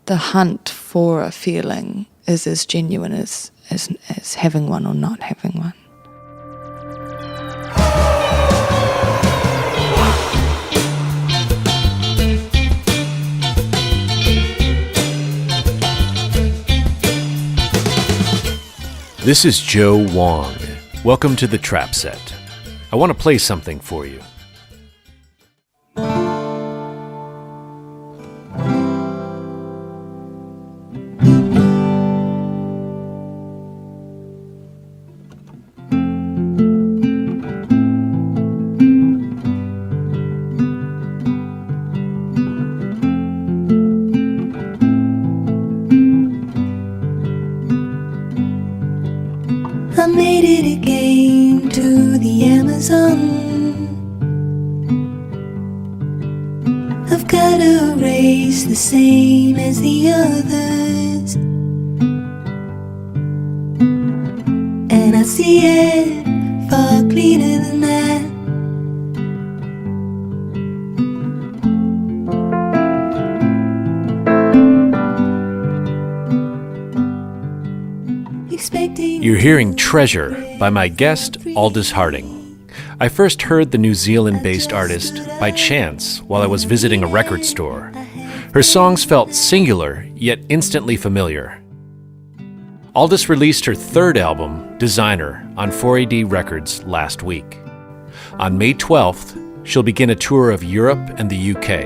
the hunt for a feeling is as genuine as having one or not having one. This is Joe Wong. Welcome to the Trap Set. I want to play something for you. I made it again to the Amazon. I've got a race the same as the others, and I see it far cleaner than that. You're hearing Treasure by my guest, Aldous Harding. I first heard the New Zealand-based artist by chance while I was visiting a record store. Her songs felt singular, yet instantly familiar. Aldous released her third album, Designer, on 4AD Records last week. On May 12th, she'll begin a tour of Europe and the UK.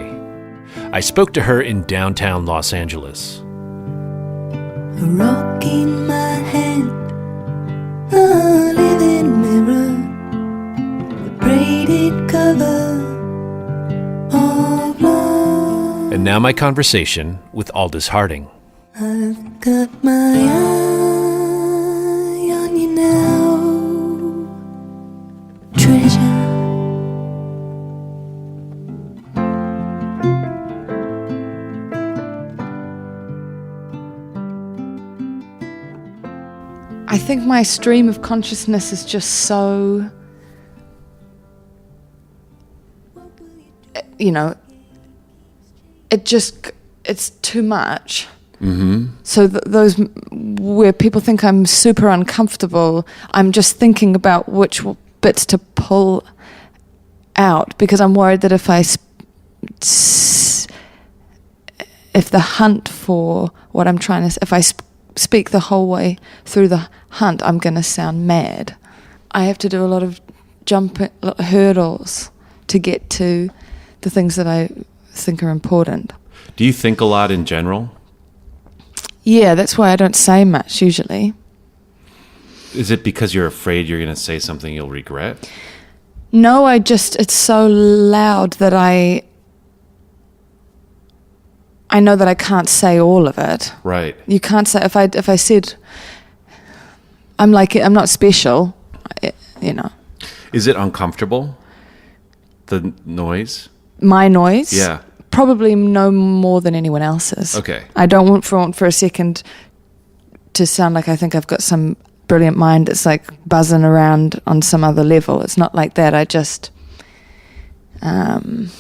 I spoke to her in downtown Los Angeles. A rock in my hand, a living mirror, a braided cover of love. And now my conversation with Aldous Harding. I've got my eye on you now, treasure. I think my stream of consciousness is just so, it's too much. Mm-hmm. So those where people think I'm super uncomfortable, I'm just thinking about which bits to pull out, because I'm worried that if the hunt for what I'm trying to, if I speak the whole way through the hunt, I'm going to sound mad. I have to do a lot of hurdles to get to the things that I think are important. Do you think a lot in general? Yeah, that's why I don't say much usually. Is it because you're afraid you're going to say something you'll regret? No, it's so loud that I know that I can't say all of it. Right. You can't say, if I said, I'm not special, Is it uncomfortable? The noise? My noise? Yeah. Probably no more than anyone else's. Okay. I don't want for a second to sound like I think I've got some brilliant mind that's like buzzing around on some other level. It's not like that. I just, it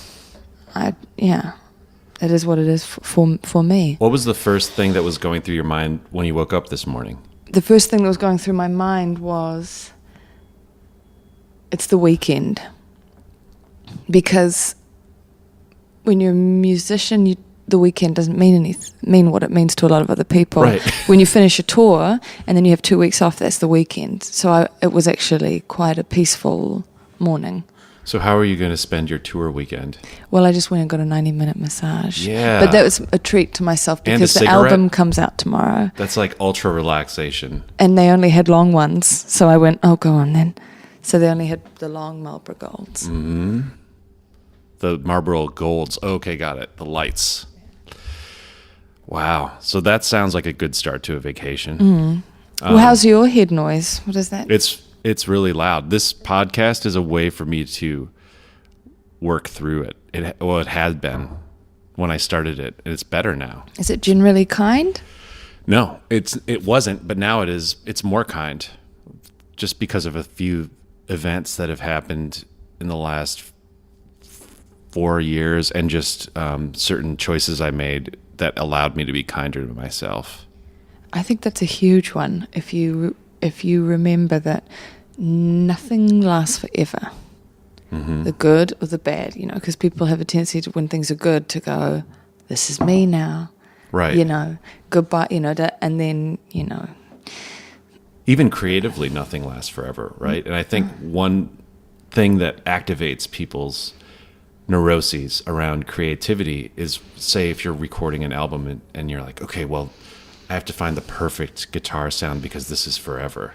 is what it is for me. What was the first thing that was going through your mind when you woke up this morning? The first thing that was going through my mind was, it's the weekend. Because when you're a musician, the weekend doesn't mean what it means to a lot of other people. Right. When you finish a tour and then you have 2 weeks off, that's the weekend. So it was actually quite a peaceful morning. So how are you going to spend your tour weekend? Well, I just went and got a 90-minute massage. Yeah. But that was a treat to myself because the album comes out tomorrow. That's like ultra relaxation. And they only had long ones. So I went, oh, go on then. So they only had the long Marlboro Golds. Mm-hmm. The Marlboro Golds. Okay, got it. The lights. Wow. So that sounds like a good start to a vacation. Mm. Well, how's your head noise? What is that? It's really loud. This podcast is a way for me to work through it. It had been when I started it, and it's better now. Is it generally kind? No, it wasn't, but now it is. It's more kind, just because of a few events that have happened in the last 4 years, and just certain choices I made that allowed me to be kinder to myself? I think that's a huge one. If you remember that nothing lasts forever, the good or the bad, because people have a tendency to, when things are good, to go, "This is me now," right? Goodbye, and then Even creatively, nothing lasts forever, right? And I think one thing that activates people's neuroses around creativity is, say, if you're recording an album and you're like, okay, well, I have to find the perfect guitar sound because this is forever.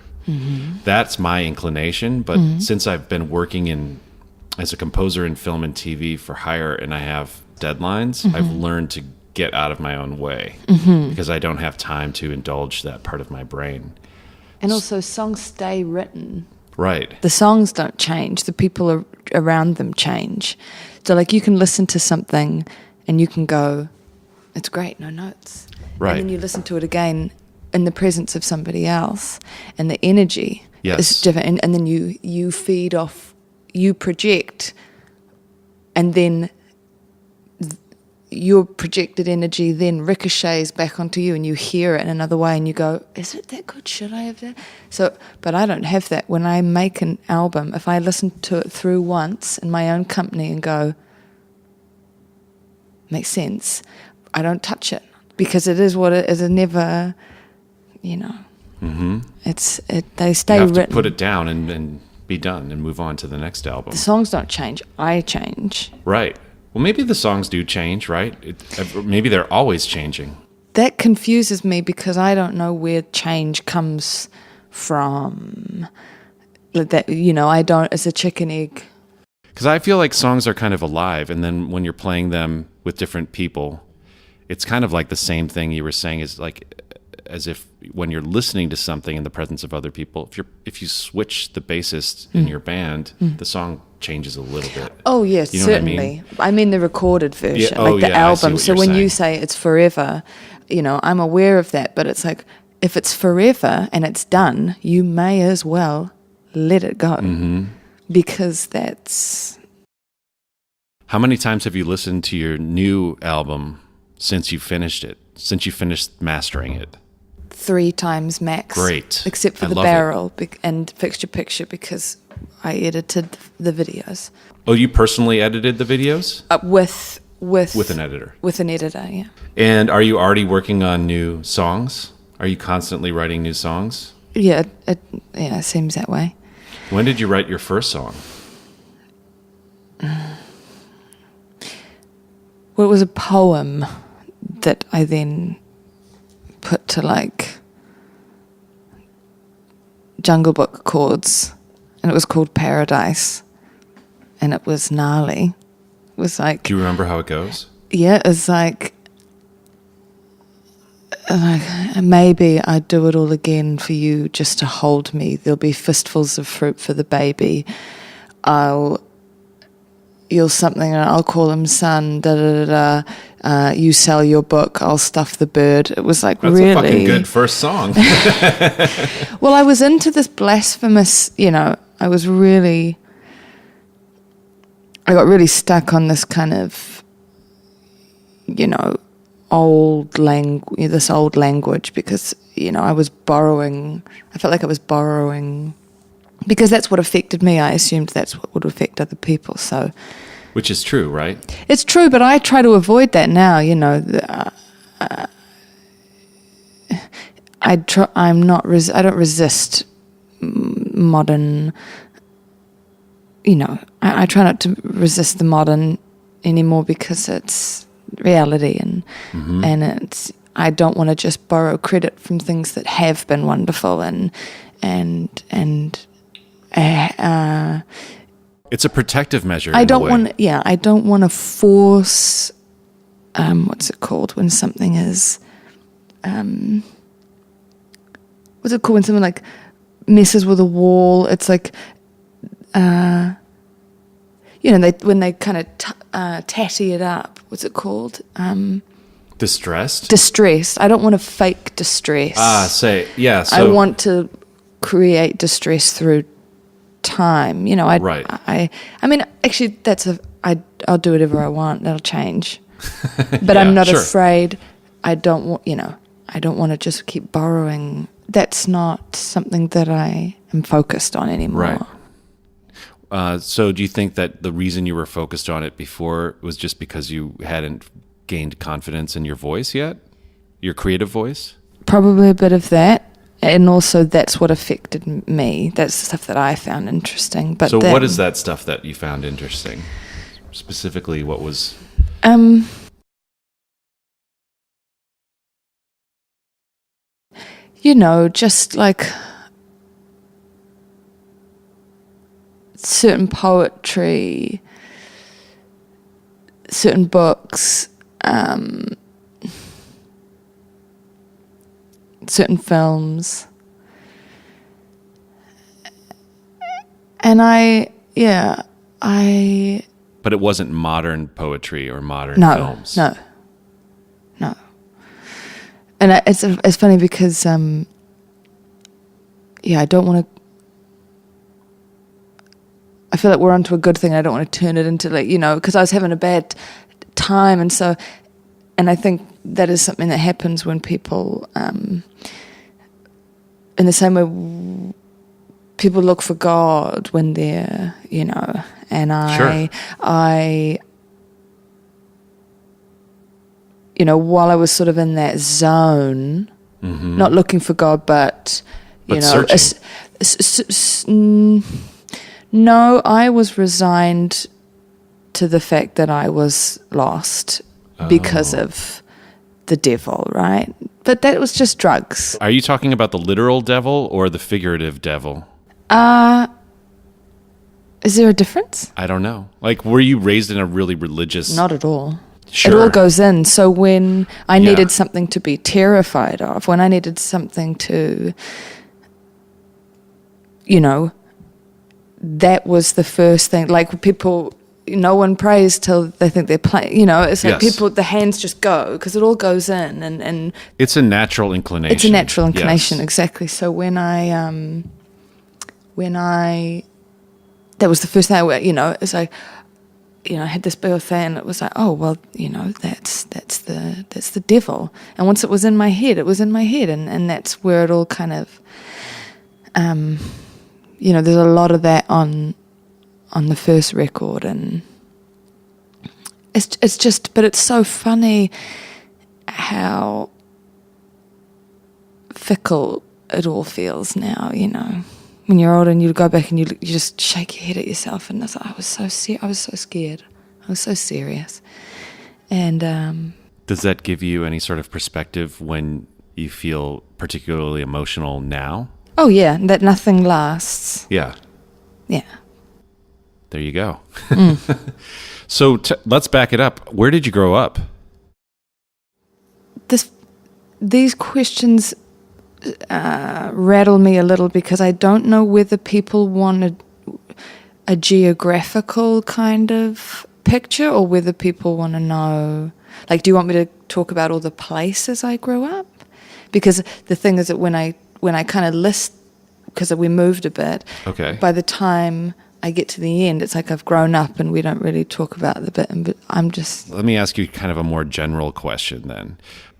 That's my inclination. But since I've been working as a composer in film and TV for hire, and I have deadlines, I've learned to get out of my own way because I don't have time to indulge that part of my brain. And also, songs stay written. Right. The songs don't change. The people around them change. So, like, you can listen to something and you can go, "It's great, no notes." Right. And then you listen to it again in the presence of somebody else, and the energy is different. And then you feed off, you project, and then your projected energy then ricochets back onto you, and you hear it in another way, and you go, "Is it that good? Should I have that?" So, but I don't have that. When I make an album, if I listen to it through once in my own company and go, "Makes sense," I don't touch it, because it is what it is. It never, they stay you have written. to put it down and be done and move on to the next album. The songs don't change. I change. Right. Well, maybe the songs do change, right? Maybe they're always changing. That confuses me, because I don't know where change comes from. That I don't. It's a chicken egg. Because I feel like songs are kind of alive, and then when you're playing them with different people, it's kind of like the same thing you were saying, is like as if when you're listening to something in the presence of other people, if you switch the bassist in your band, the song changes a little bit. Oh yes, certainly. I mean the recorded version, the album. So when you say it's forever, I'm aware of that, but it's like, if it's forever and it's done, you may as well let it go, because that's. How many times have you listened to your new album since you finished it? Since you finished mastering it? 3 times max. Great. Except for the barrel and fixture picture, because I edited the videos. Oh, you personally edited the videos? With an editor. With an editor, yeah. And are you already working on new songs? Are you constantly writing new songs? Yeah, it seems that way. When did you write your first song? Well, it was a poem that I then put to like Jungle Book chords, and it was called Paradise, and it was gnarly. It was like. Do you remember how it goes? Yeah, it was like maybe I'd do it all again for you just to hold me. There'll be fistfuls of fruit for the baby. You'll something, and I'll call him son. Da da da da. You sell your book, I'll stuff the bird. It was like That's really a fucking good first song. Well, I was into this blasphemous. I got really stuck on this kind of, old language, because I was borrowing. I felt like I was borrowing. Because that's what affected me. I assumed that's what would affect other people. So, which is true, right? It's true, but I try to avoid that now. I don't resist modern. I try not to resist the modern anymore, because it's reality, and it's. I don't want to just borrow credit from things that have been wonderful and. It's a protective measure. I don't want to force. What's it called when something is? What's it called when something like messes with a wall? It's like, when they kind of tatty it up. What's it called? Distressed. Distressed. I don't want to fake distress. So I want to create distress through time. Right. I mean, actually, I'll do whatever I want. That'll change. But Yeah, I'm not sure. afraid I don't want to just keep borrowing. That's not something that I am focused on anymore. Right. So do you think that the reason you were focused on it before was just because you hadn't gained confidence in your voice yet? Your creative voice? Probably a bit of that. And also that's what affected me. That's the stuff that I found interesting. But so what is that stuff that you found interesting? Specifically, what was... just like certain poetry, certain books, certain films. And But it wasn't modern poetry or modern films? No. And it's funny because, I don't want to... I feel like we're onto a good thing. I don't want to turn it into because I was having a bad time. And so, and I think that is something that happens when people, in the same way people look for God when they're, and while I was sort of in that zone, not looking for God, but searching. No, I was resigned to the fact that I was lost because of the devil, right? But that was just drugs. Are you talking about the literal devil or the figurative devil? Is there a difference? I don't know. Like, were you raised in a really religious... Not at all. Sure. It all goes in. So when I needed something to be terrified of, when I needed something to, that was the first thing. Like people, no one prays till they think they're playing. It's like people, the hands just go because it all goes in, and it's a natural inclination. It's a natural inclination, yes. Exactly. So when I that was the first thing it's like, I had this big thing, and it was like, oh well, that's the devil. And once it was in my head, and that's where it all kind of, there's a lot of that on the first record, and it's just, but it's so funny how fickle it all feels now, when you're older and you go back and you just shake your head at yourself, and it's like, I was so scared, I was so serious. And does that give you any sort of perspective when you feel particularly emotional now? Oh yeah, that nothing lasts. Yeah. There you go. So let's back it up. Where did you grow up? These questions rattle me a little because I don't know whether people want a geographical kind of picture or whether people want to know, like, do you want me to talk about all the places I grew up? Because the thing is that when I kind of list, because we moved a bit, okay, by the time I get to the end, it's like I've grown up and we don't really talk about the bit. And I'm just... Let me ask you kind of a more general question then.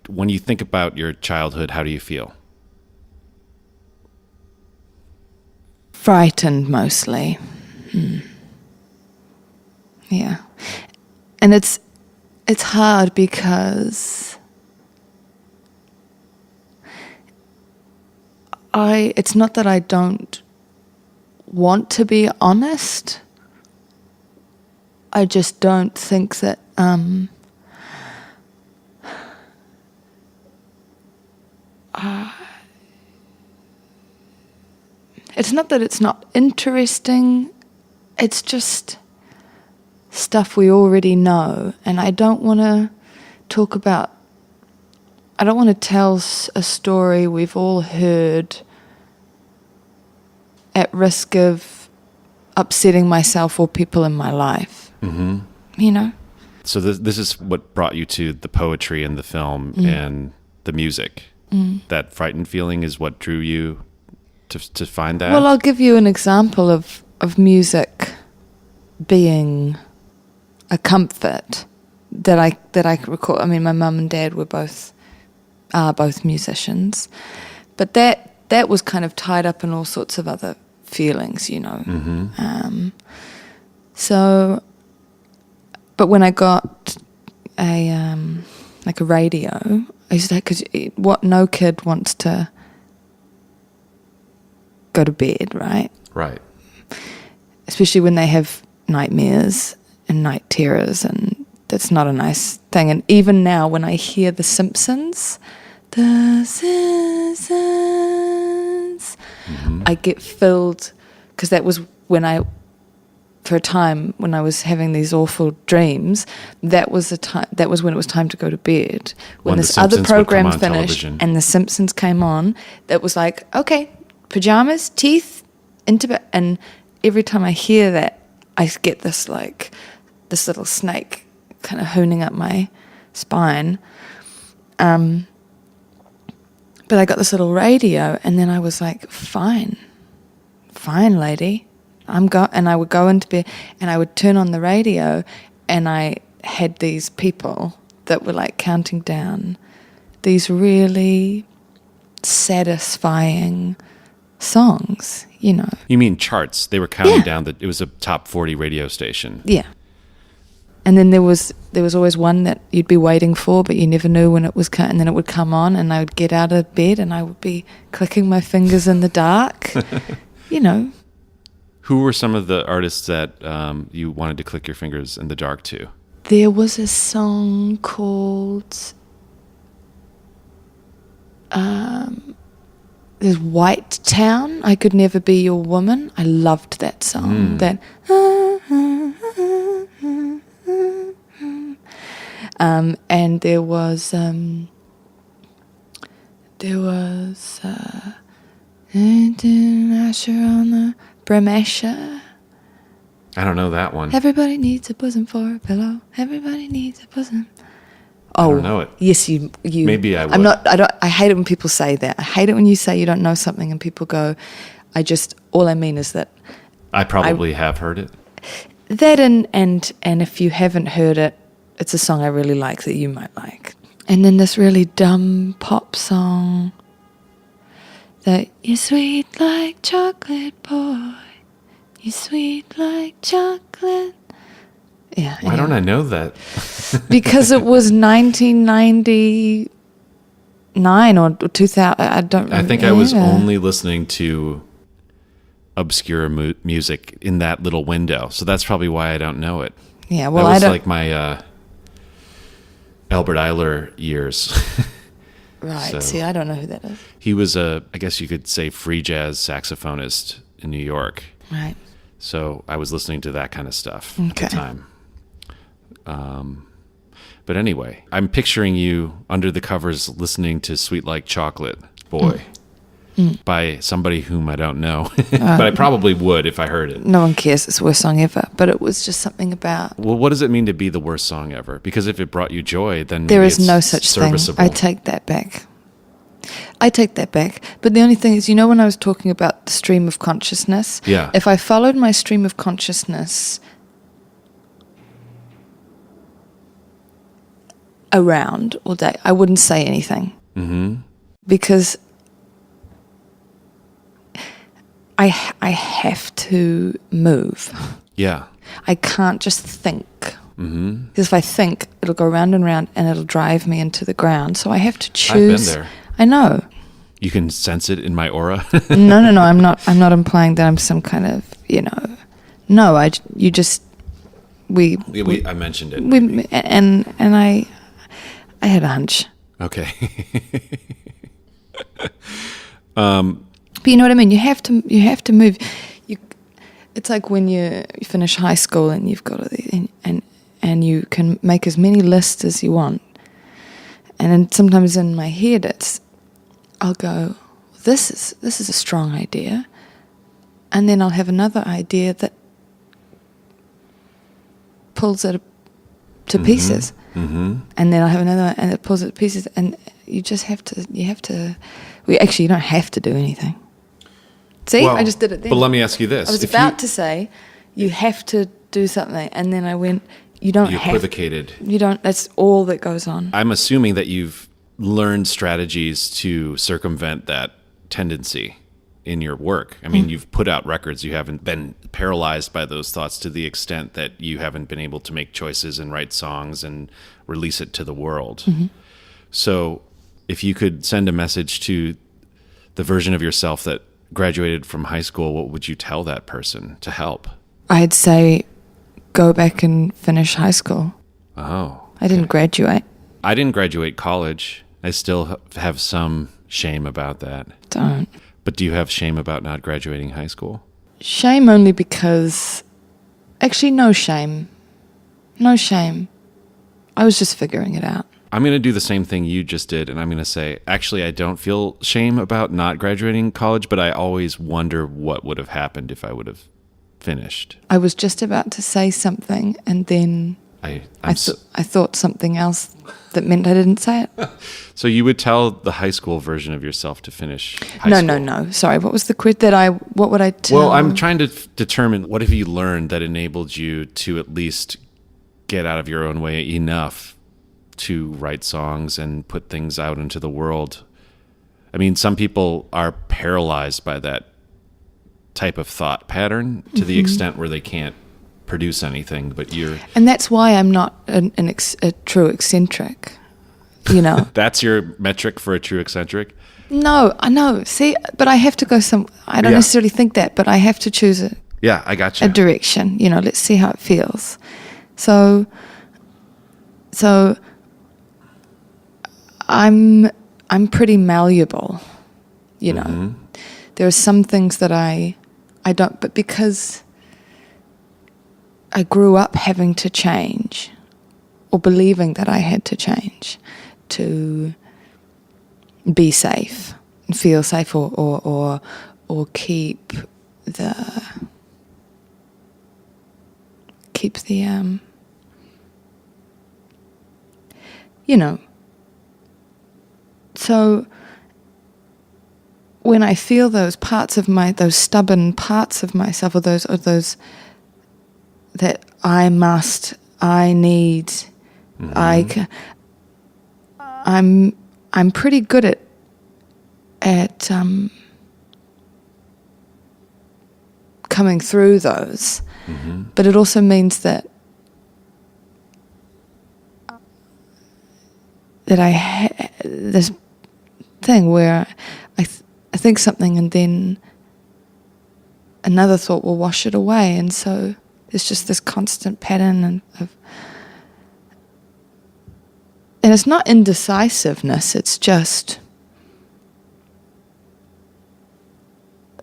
When you think about your childhood, how do you feel? Frightened mostly. Yeah. And it's hard because it's not that I don't want to be honest. I just don't think that it's not that it's not interesting, it's just stuff we already know, and I don't want to tell a story we've all heard at risk of upsetting myself or people in my life. Mm-hmm. So this is what brought you to the poetry and the film and the music. That frightened feeling is what drew you to find that? Well, I'll give you an example of music being a comfort that I recall. I mean, my mum and dad were both are both musicians. But that was kind of tied up in all sorts of other feelings, you know. Mm-hmm. But when I got a radio, I used to, because no kid wants to go to bed, right? Right. Especially when they have nightmares and night terrors, and that's not a nice thing. And even now, when I hear The Simpsons, I get filled, because that was when for a time when I was having these awful dreams, that was when it was time to go to bed. When this other program finished and The Simpsons came on, that was like, okay, pajamas, teeth, into bed. And every time I hear that, I get this little snake kind of hooning up my spine. But I got this little radio, and then I was like, fine, lady. And I would go into bed, and I would turn on the radio, and I had these people that were like counting down these really satisfying songs, you know. You mean charts? They were counting down that it was a top 40 radio station. Yeah. And then there was always one that you'd be waiting for, but you never knew when it was and then it would come on, and I would get out of bed and I would be clicking my fingers in the dark, you know. Who were some of the artists that you wanted to click your fingers in the dark to? There was a song called there's White Town, I Could Never Be Your Woman. I loved that song. That and there was Asher on the Bremasher. I don't know that one. Everybody needs a bosom for a pillow. Everybody needs a bosom. I don't know it. Yes, you. Maybe I would. I hate it when people say that. I hate it when you say you don't know something and people go, all I mean is that. I probably have heard it. That and if you haven't heard it, it's a song I really like that you might like. And then this really dumb pop song that you're sweet like chocolate, boy. You're sweet like chocolate. Yeah. Why don't I know that? Because it was 1999 or 2000. I don't remember. I think I was only listening to obscure music in that little window. So that's probably why I don't know it. Yeah, well, that was like my Albert Eiler years. Right. So, see, I don't know who that is. He was I guess you could say, free jazz saxophonist in New York. Right. So I was listening to that kind of stuff at the time. But anyway, I'm picturing you under the covers listening to Sweet Like Chocolate, Boy, by somebody whom I don't know. But I probably would if I heard it. No one cares. It's the worst song ever. But it was just something about... Well, what does it mean to be the worst song ever? Because if it brought you joy, then there is no such thing. I take that back. But the only thing is, you know, when I was talking about the stream of consciousness, if I followed my stream of consciousness around all day, I wouldn't say anything. Mm-hmm. Because I have to move. Yeah. I can't just think. Mm-hmm. Because if I think, it'll go round and round and it'll drive me into the ground. So I have to choose. I've been there. I know. You can sense it in my aura. No. I'm not implying that I'm some kind of, you know. No, I mentioned it. And I had a hunch. Okay. But you know what I mean. You have to move. It's like when you finish high school and you've got and you can make as many lists as you want. And then sometimes in my head I'll go, this is a strong idea, and then I'll have another idea that pulls it to pieces, and then I'll have another one and it pulls it to pieces, and you don't have to do anything. See, well, I just did it then. But let me ask you this. I was about to say, you have to do something, and then I went, you equivocated. You don't, that's all that goes on. I'm assuming that you've learned strategies to circumvent that tendency in your work? I mean, you've put out records. You haven't been paralyzed by those thoughts to the extent that you haven't been able to make choices and write songs and release it to the world. So if you could send a message to the version of yourself that graduated from high school, what would you tell that person to help? I'd say go back and finish high school. Oh. I didn't graduate. I didn't graduate college. I still have some shame about that. Don't. But do you have shame about not graduating high school? Shame only because... Actually, no shame. No shame. I was just figuring it out. I'm going to do the same thing you just did, and I'm going to say, actually, I don't feel shame about not graduating college, but I always wonder what would have happened if I would have finished. I was just about to say something, and then I thought something else that meant I didn't say it. So you would tell the high school version of yourself to finish high school? No. Sorry, what was the what would I tell? Well, I'm trying to determine what have you learned that enabled you to at least get out of your own way enough to write songs and put things out into the world. I mean, some people are paralyzed by that type of thought pattern to the extent where they can't produce anything, but you're... And that's why I'm not a true eccentric, you know. That's your metric for a true eccentric? No, I know. See, but I have to go I don't necessarily think that, but I have to choose I got you. a direction, you know, let's see how it feels. So I'm pretty malleable, you know. There are some things that I don't, but because I grew up having to change or believing that I had to change to be safe and feel safe or keep the you know. So when I feel those stubborn parts of myself, or those that I need, I'm pretty good at coming through those, but it also means that this thing where I think something and then another thought will wash it away, and so there's just this constant pattern and it's not indecisiveness, it's just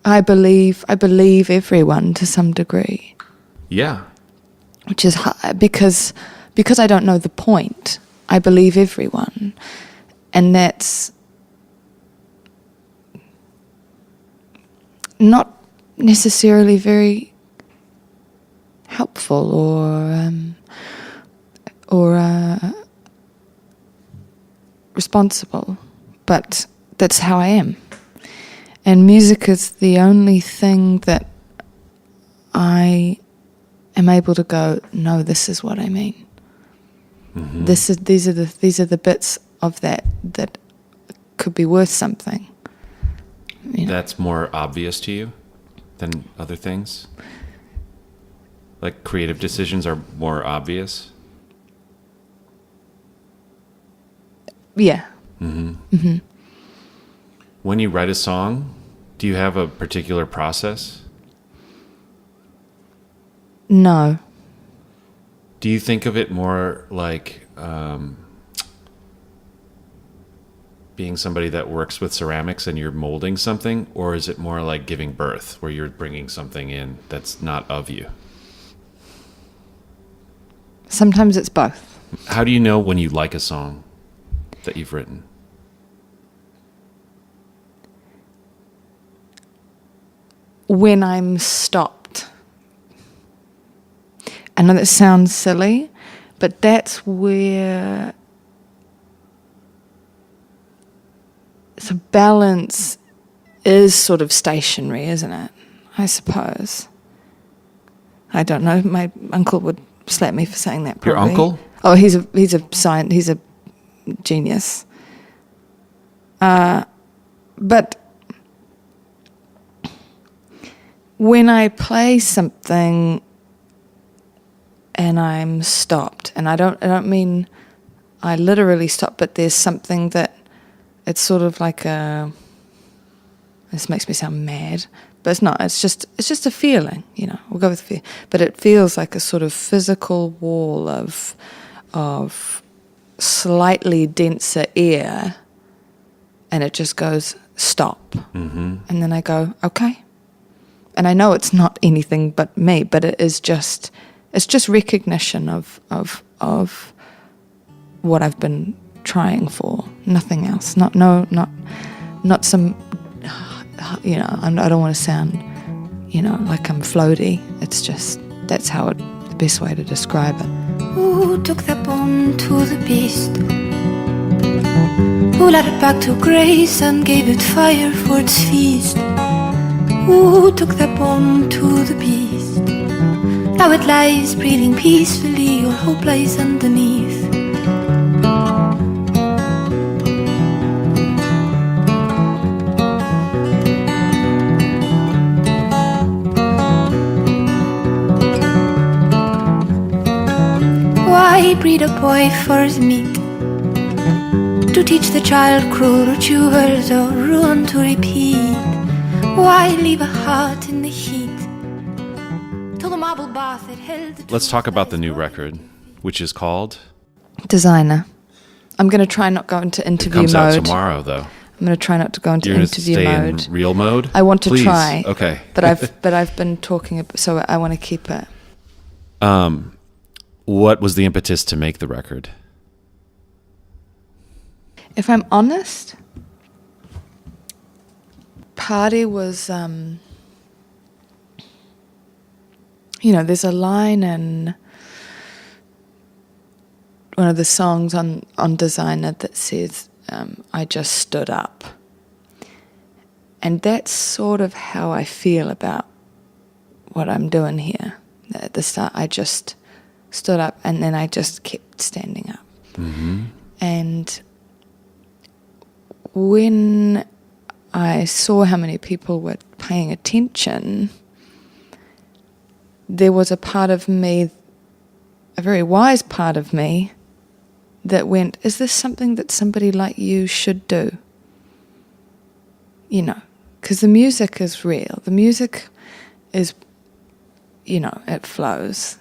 I believe everyone to some degree. Yeah. Which is because I don't know the point. I believe everyone, and that's not necessarily very helpful or responsible, but that's how I am. And music is the only thing that I am able to go, no, this is what I mean. These are the bits of that could be worth something. You know? That's more obvious to you than other things? Like creative decisions are more obvious? Yeah. When you write a song, do you have a particular process? No. Do you think of it more like being somebody that works with ceramics and you're molding something, or is it more like giving birth, where you're bringing something in that's not of you? Sometimes it's both. How do you know when you like a song that you've written? When I'm stopped. I know that sounds silly, but that's where the balance is sort of stationary, isn't it? I suppose. I don't know. My uncle would slap me for saying that. Probably. Your uncle? Oh, he's a genius. But when I play something and I'm stopped, and I don't mean I literally stop, but there's something that it's sort of like this makes me sound mad, but it's not. It's just a feeling, We'll go with fear. But it feels like a sort of physical wall of slightly denser air, and it just goes stop. Mm-hmm. And then I go, okay. And I know it's not anything but me, but it's just recognition of what I've been trying for. Nothing else. Not some. I don't want to sound, like I'm floaty. It's just that's the best way to describe it. Who took that bone to the beast? Who led it back to grace and gave it fire for its feast? Who took that bone to the beast? Now it lies breathing peacefully, your hope lies underneath. Why breed a boy for his meat? To teach the child cruel rituals or ruin to repeat? Why leave a heart in the heat? Till the marble bath it held. Let's talk about the new record, which is called Designer. I'm going to try not go into interview mode. It comes out tomorrow, though. I'm going to try not to go into interview mode. You're going to stay in real mode? I want to Please. try. Okay. But I've been talking, so I want to keep it. What was the impetus to make the record? If I'm honest, party was, there's a line in one of the songs on Designer that says, I just stood up. And that's sort of how I feel about what I'm doing here. At the start, I just stood up and then I just kept standing up. Mm-hmm. And when I saw how many people were paying attention, there was a part of me, a very wise part of me, that went, is this something that somebody like you should do? Because the music is real. The music is, it flows.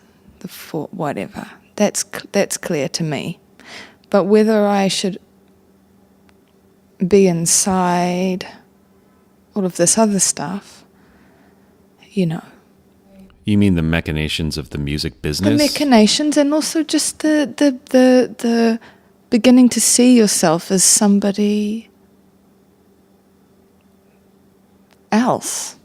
Whatever. That's clear to me. But whether I should be inside all of this other stuff, You mean the machinations of the music business? The machinations, and also just the beginning to see yourself as somebody else.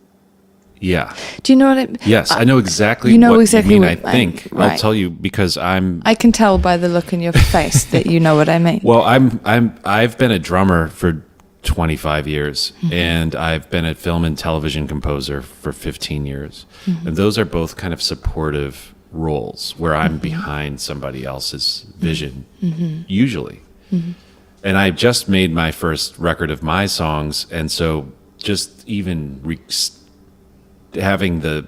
Yeah. Do you know what I mean? Yes, I know exactly what you mean, I think. Right. I'll tell you because I can tell by the look in your face that you know what I mean. Well, I've been a drummer for 25 years, mm-hmm. and I've been a film and television composer for 15 years. Mm-hmm. And those are both kind of supportive roles where I'm mm-hmm. behind somebody else's vision, mm-hmm. usually. Mm-hmm. And I just made my first record of my songs, and so just even having the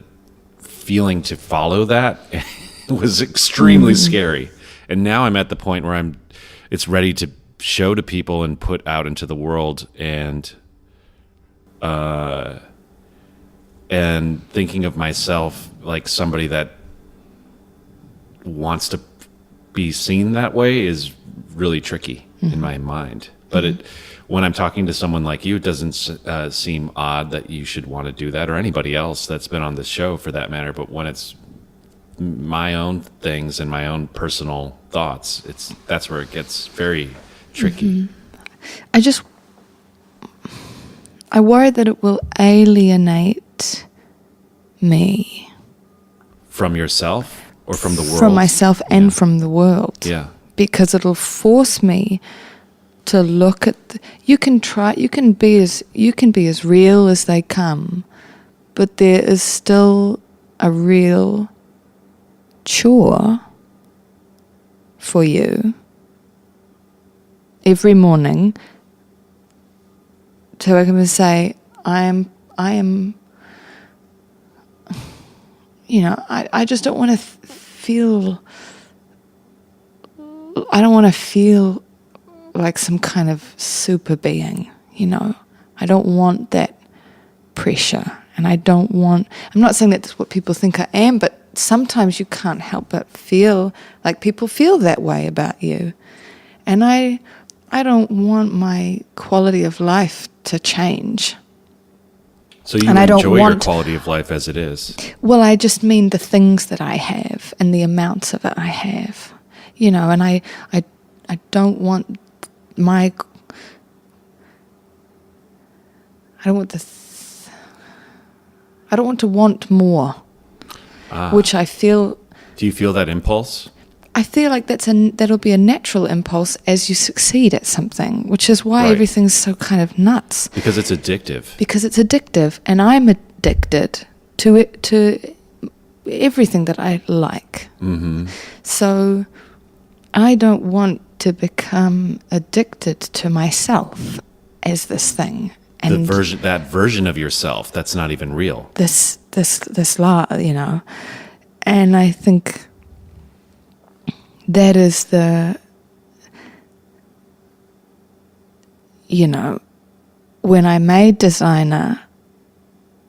feeling to follow that was extremely mm-hmm. scary. And now I'm at the point where it's ready to show to people and put out into the world, and thinking of myself like somebody that wants to be seen that way is really tricky mm-hmm. in my mind. But mm-hmm. When I'm talking to someone like you, it doesn't seem odd that you should want to do that, or anybody else that's been on this show for that matter. But when it's my own things and my own personal thoughts, that's where it gets very tricky. Mm-hmm. I worry that it will alienate me. From yourself or from the world? From myself and from the world. Yeah. Because it'll force me to look at you can be as real as they come, but there is still a real chore for you every morning So I can say, I am, you know, I just don't want to feel, I don't want to feel like some kind of super being, you know. I don't want that pressure, and I'm not saying that's what people think I am, but sometimes you can't help but feel like people feel that way about you. And I don't want my quality of life to change. So you enjoy your quality of life as it is? Well, I just mean the things that I have and the amounts of it I have, you know, and I don't want my... I don't want to want more, which I feel... Do you feel that impulse? I feel like that'll be a natural impulse as you succeed at something, which is why everything's so kind of nuts. Because it's addictive. Because it's addictive, and I'm addicted to it, to everything that I like. Mm-hmm. So I don't want to become addicted to myself as this thing. And that version of yourself that's not even real. This you know, and I think that is you know, when I made Designer,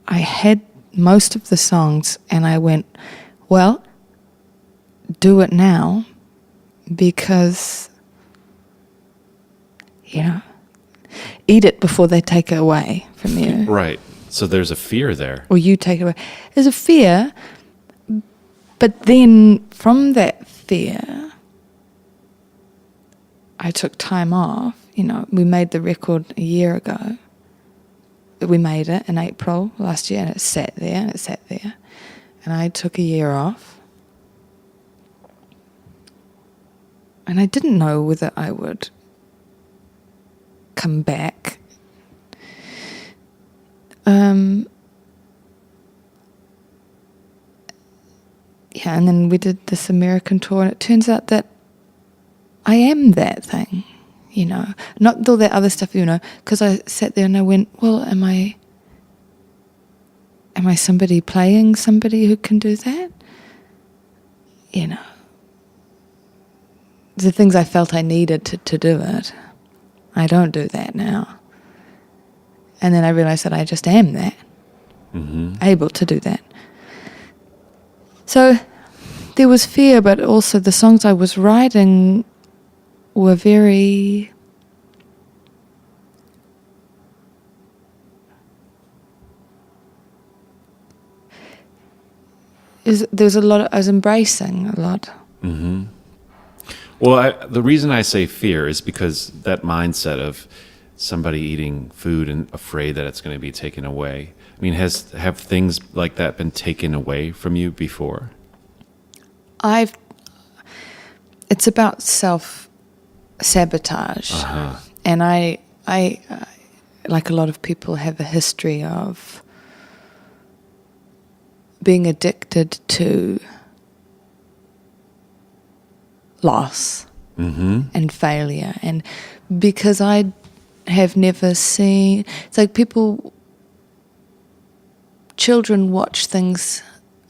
I had most of the songs, and I went, well, do it now, because, you know, eat it before they take it away from you. Right. So there's a fear there. Or you take it away. There's a fear, but then from that fear, I took time off. You know, we made the record a year ago. We made it in April last year, and it sat there, And I took a year off. And I didn't know whether I would come back. Yeah, and then we did this American tour, and it turns out that I am that thing, you know. Not all that other stuff, you know, because I sat there and I went, well, am I somebody playing somebody who can do that? You know. The things I felt I needed to do it. I don't do that now. And then I realized that I just am that. Mm-hmm. Able to do that. So there was fear, but also the songs I was writing were very... There was a lot, I was embracing a lot. Mm-hmm. Well, the reason I say fear is because that mindset of somebody eating food and afraid that it's going to be taken away. I mean, have things like that been taken away from you before? It's about self-sabotage. Uh-huh. And I, like a lot of people, have a history of being addicted to loss and failure. And because I have never seen... It's like children watch things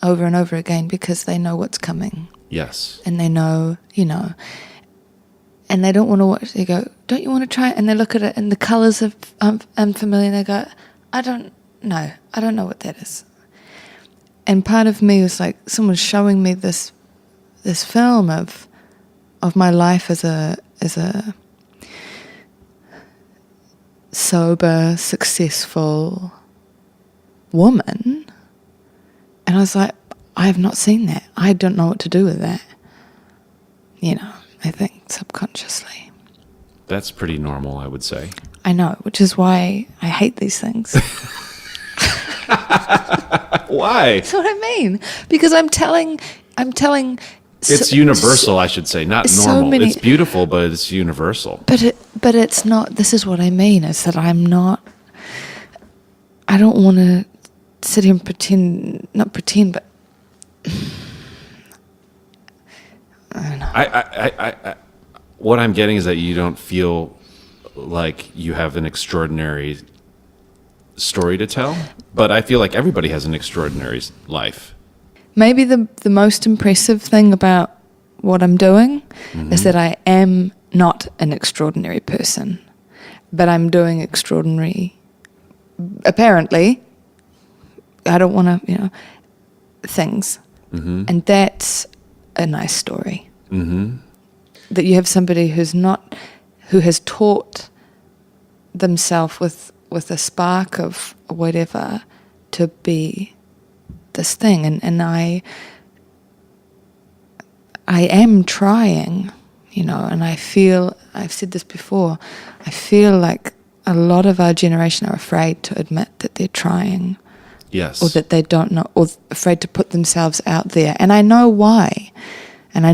over and over again because they know what's coming. Yes. And they know, you know, and they don't want to watch. They go, don't you want to try it? And they look at it and the colours are unfamiliar, and they go, I don't know what that is. And part of me was like, someone's showing me this film of my life as a sober, successful woman, and I was like, I have not seen that. I don't know what to do with that. You know, I think subconsciously. That's pretty normal, I would say. I know, which is why I hate these things. Why? That's what I mean. Because I'm telling. It's universal, I should say, not normal. It's beautiful, but it's universal. But it's not. This is what I mean. Is that I'm not. I don't want to sit here and pretend. Not pretend, but I don't know. I what I'm getting is that you don't feel like you have an extraordinary story to tell, but I feel like everybody has an extraordinary life. Maybe the most impressive thing about what I'm doing is that I am not an extraordinary person, but I'm doing extraordinary, apparently, I don't want to, things. And that's a nice story. That you have somebody who has taught themselves with a spark of whatever to be this thing, and I am trying, and I feel, I've said this before, I feel like a lot of our generation are afraid to admit that they're trying. Yes. Or that they don't know, or afraid to put themselves out there. And I know why. And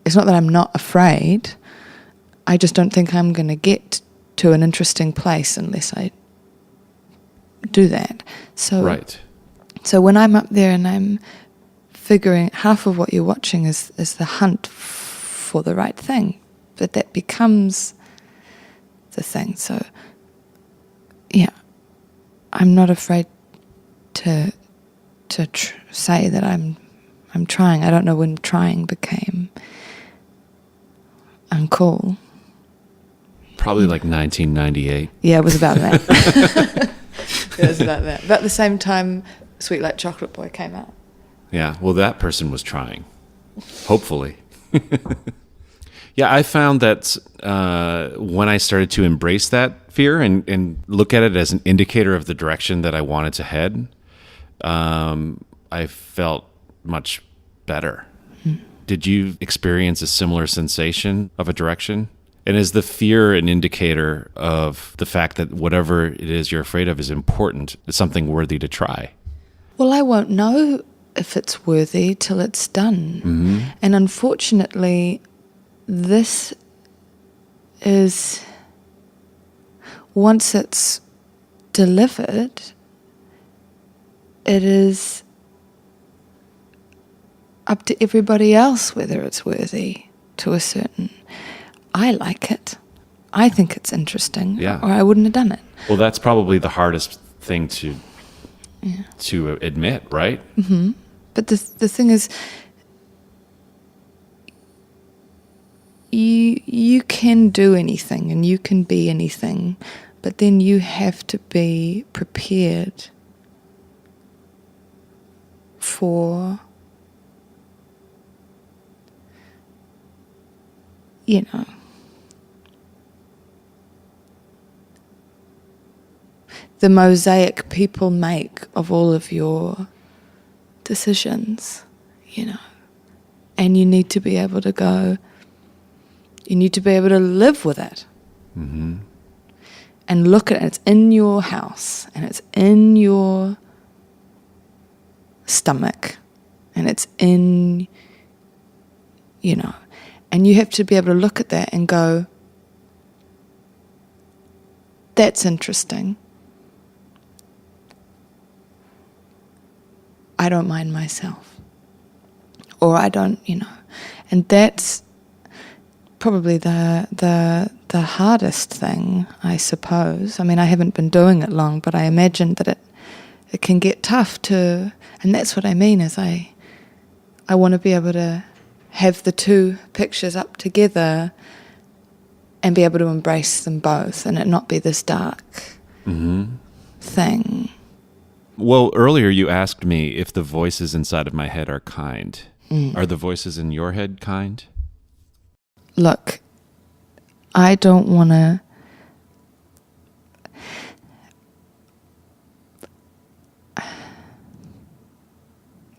it's not that I'm not afraid, I just don't think I'm going to get to an interesting place unless I do that. So, right. So when I'm up there and I'm figuring, half of what you're watching is the hunt for the right thing, but that becomes the thing. So, yeah, I'm not afraid to say that I'm trying. I don't know when trying became uncool. Probably like 1998. Yeah, it was about that. It was about that. About the same time Sweet Like Chocolate Boy came out. Yeah, well, that person was trying. Hopefully. Yeah, I found that when I started to embrace that fear and look at it as an indicator of the direction that I wanted to head, I felt much better. Did you experience a similar sensation of a direction? And is the fear an indicator of the fact that whatever it is you're afraid of is important, is something worthy to try? Well, I won't know if it's worthy till it's done. And unfortunately, this is, once it's delivered, it is up to everybody else whether it's worthy to a certain... I like it. I think it's interesting. Yeah. Or I wouldn't have done it. Well, that's probably the hardest thing to admit, right? But the thing is, you can do anything and you can be anything, but then you have to be prepared for, the mosaic people make of all of your decisions, and you need to be able to go, you need to be able to live with it and look at it. It's in your house and it's in your stomach and it's in, and you have to be able to look at that and go, that's interesting. I don't mind myself. Or I don't, and that's probably the hardest thing, I suppose. I mean, I haven't been doing it long, but I imagine that it can get tough to, and that's what I mean is I want to be able to have the two pictures up together and be able to embrace them both and it not be this dark thing. Well, earlier you asked me if the voices inside of my head are kind. Are the voices in your head kind? Look, I don't want to...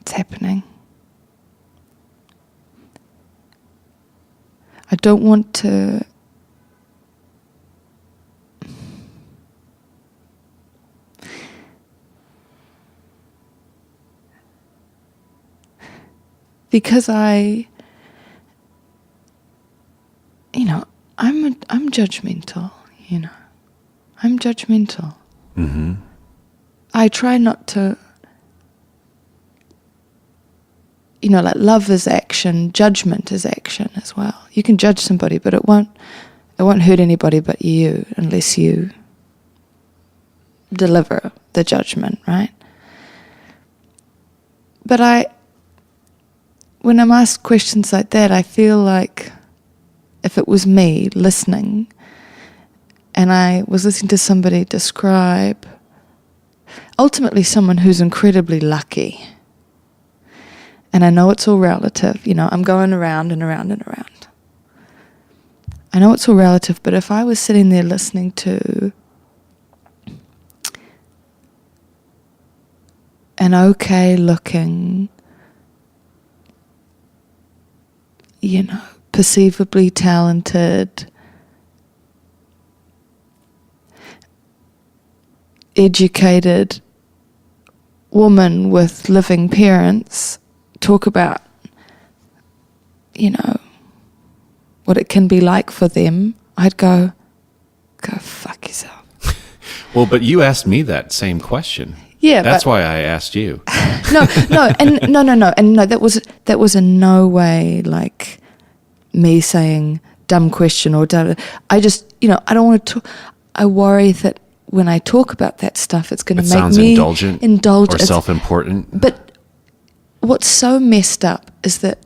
It's happening. I don't want to... Because I'm judgmental, I'm judgmental. I try not to, like love is action, judgment is action as well. You can judge somebody, but it won't hurt anybody but you, unless you deliver the judgment, right? But when I'm asked questions like that, I feel like if it was me listening and I was listening to somebody describe, ultimately someone who's incredibly lucky, and I know it's all relative, I'm going around and around and around. I know it's all relative, but if I was sitting there listening to an okay-looking, perceivably talented, educated woman with living parents talk about, what it can be like for them, I'd go fuck yourself. Well, but you asked me that same question. Yeah, that's why I asked you. No, that was in no way like me saying dumb question or dumb. I just, I don't want to. I worry that when I talk about that stuff, it's going to make me indulgent or self-important. But what's so messed up is that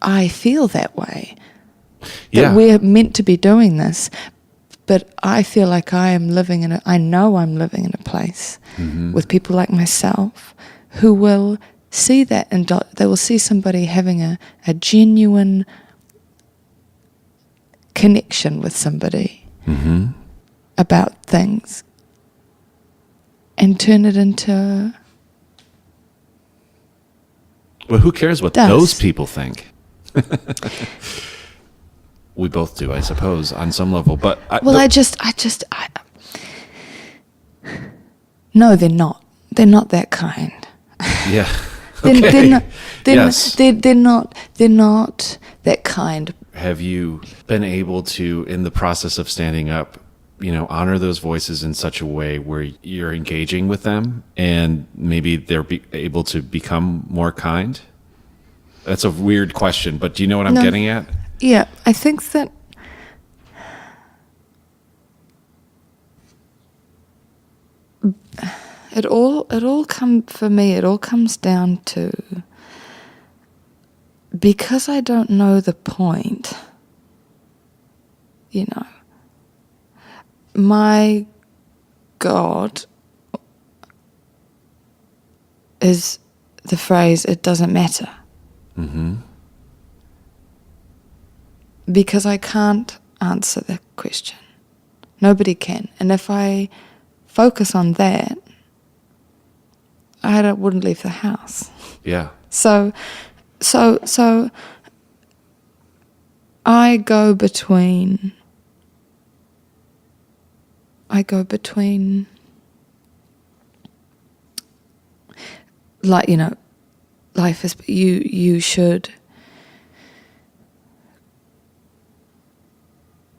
I feel that way. That we're meant to be doing this, but I feel like I know I'm living in a place with people like myself who will see that, and they will see somebody having a genuine connection with somebody about things and turn it into... Well, who cares what those people think? We both do, I suppose, on some level. But no, they're not. They're not that kind. Yeah. Okay. They're not that kind. Have you been able to, in the process of standing up, honor those voices in such a way where you're engaging with them and maybe they're able to become more kind? That's a weird question, but do you know what I'm getting at? Yeah, I think that it all comes down to, because I don't know the point, my God is the phrase, it doesn't matter. Because I can't answer the question. Nobody can. And if I focus on that, I wouldn't leave the house. Yeah. So I go between like, life is, you should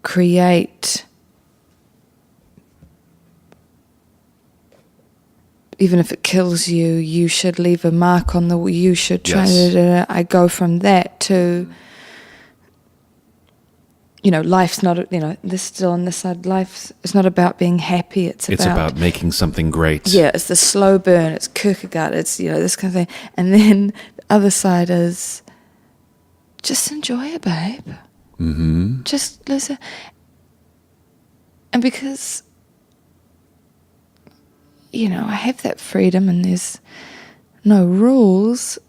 create, even if it kills you, you should leave a mark on you should try. Yes. I go from that to, life's not, this still on this side, life is not about being happy, it's about making something great. Yeah, it's the slow burn, it's Kierkegaard, it's, this kind of thing. And then the other side is, just enjoy it, babe. Just listen. And because, I have that freedom and there's no rules,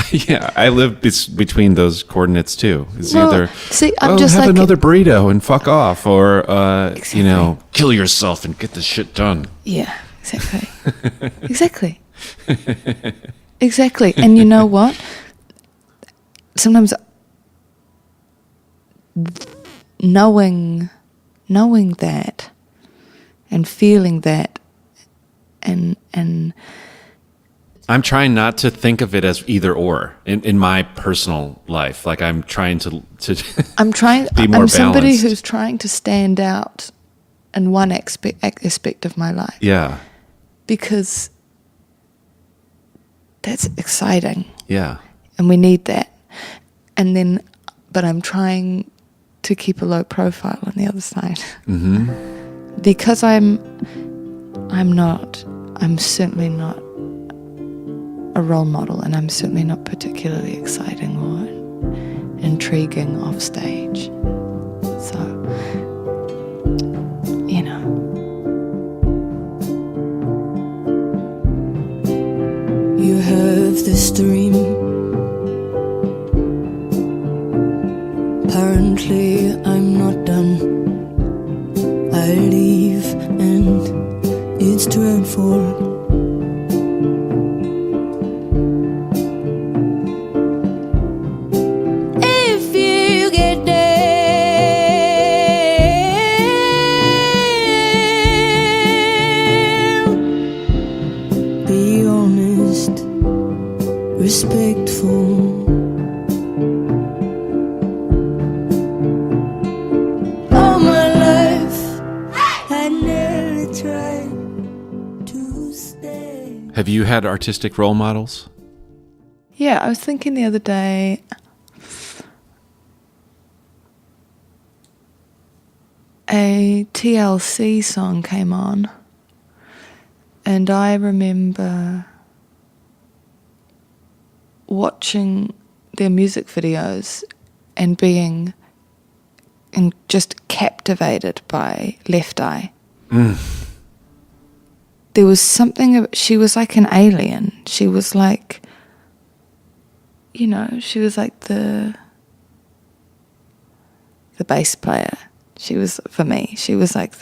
Yeah, I live between those coordinates too. It's either I'm just have like another burrito and fuck off, or exactly. Kill yourself and get this shit done. Yeah, exactly. Exactly. And you know what? Sometimes knowing that and feeling that and I'm trying not to think of it as either or in my personal life. Like I'm trying to I'm more somebody balanced. who's trying to stand out in one aspect of my life. Yeah. Because that's exciting. Yeah. And we need that. And then, but I'm trying to keep a low profile on the other side. Mm-hmm. Because I'm certainly not a role model, and I'm certainly not particularly exciting or intriguing off stage. So, you know. You have this dream. Apparently I'm not done. I leave and it's dreadful. If you get down, be honest, respectful. Have you had artistic role models? Yeah, I was thinking the other day, a TLC song came on, and I remember watching their music videos and being just captivated by Left Eye. There was something, she was like an alien. She was like, you know, she was like the bass player. She was, for me, she was like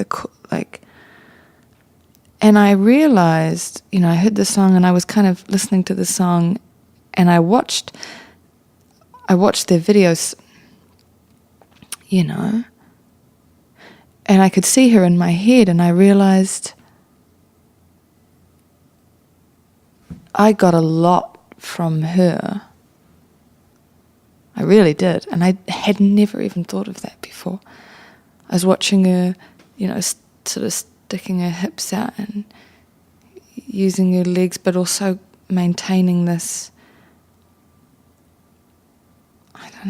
and I realized, you know, I heard the song and I was kind of listening to the song, and I watched their videos, you know, and I could see her in my head, and I realized I got a lot from her. I really did. And I had never even thought of that before. I was watching her, you know, sort of sticking her hips out and using her legs, but also maintaining this, I don't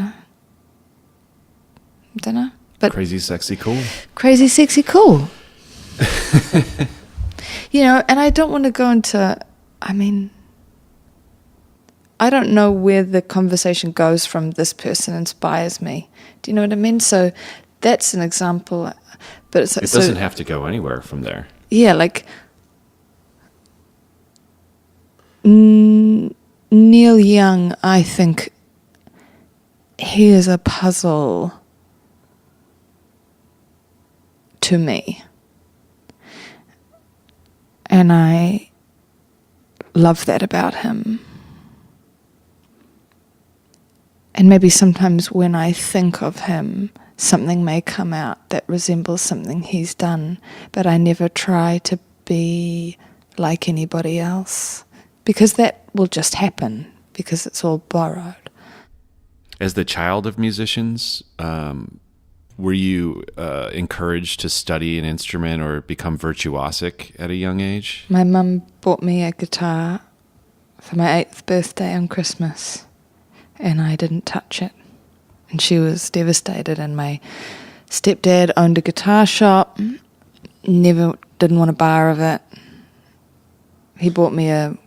know. But crazy, sexy, cool. Crazy, sexy, cool. You know, and I don't want to go into, I mean, I don't know where the conversation goes from this person inspires me. Do you know what I mean? So that's an example. But it doesn't have to go anywhere from there. Yeah, like Neil Young, I think he is a puzzle to me. And I love that about him. And maybe sometimes when I think of him, something may come out that resembles something he's done, but I never try to be like anybody else, because that will just happen, because it's all borrowed. As the child of musicians, were you encouraged to study an instrument or become virtuosic at a young age? My mum bought me a guitar for my 8th birthday on Christmas, and I didn't touch it. And she was devastated, and my stepdad owned a guitar shop, didn't want a bar of it. He bought me a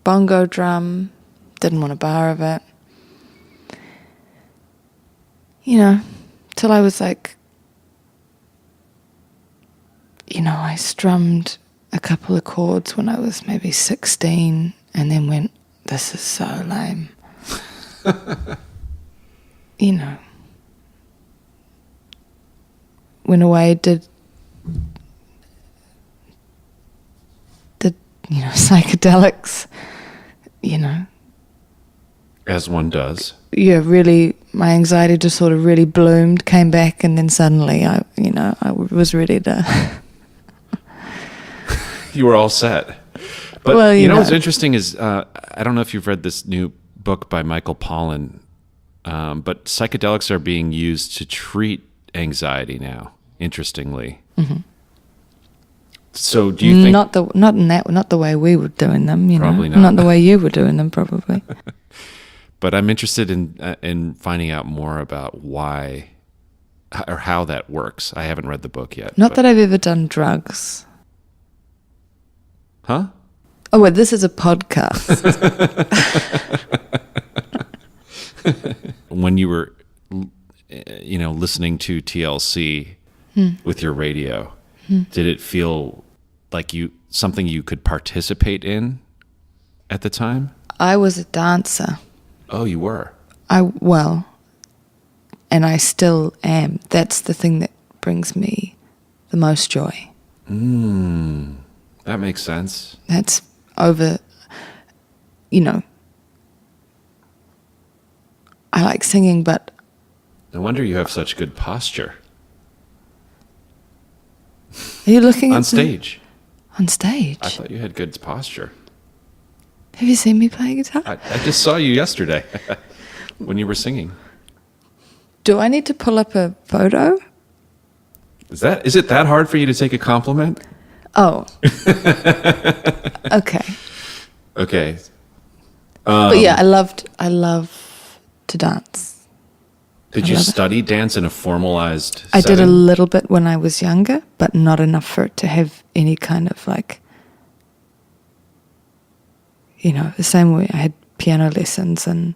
bongo drum, didn't want a bar of it. You know, till I was like, you know, I strummed a couple of chords when I was maybe 16, and then went, this is so lame. You know, went away, did you know, psychedelics, you know. As one does. Yeah, really, my anxiety disorder really bloomed, came back, and then suddenly I was ready to... You were all set. But well, you know what's interesting is, I don't know if you've read this new book by Michael Pollan, but psychedelics are being used to treat anxiety now, interestingly. Mm-hmm. So do you think... Not the way we were doing them, you probably know. Not. Not the way you were doing them, probably. But I'm interested in finding out more about why or how that works. I haven't read the book yet. Not that I've ever done drugs. Huh? Oh, well, this is a podcast. When you were, listening to TLC with your radio, did it feel like something you could participate in at the time? I was a dancer. Oh, you were? And I still am. That's the thing that brings me the most joy. That makes sense. That's over, I like singing, but... No wonder you have such good posture. Are you looking on stage? On stage? I thought you had good posture. Have you seen me play guitar? I just saw you yesterday when you were singing. Do I need to pull up a photo? Is it that hard for you to take a compliment? Oh. Okay. Okay. But yeah, I love to dance. Did you study dance in a formalized setting? I did a little bit when I was younger, but not enough for it to have any kind of the same way I had piano lessons, and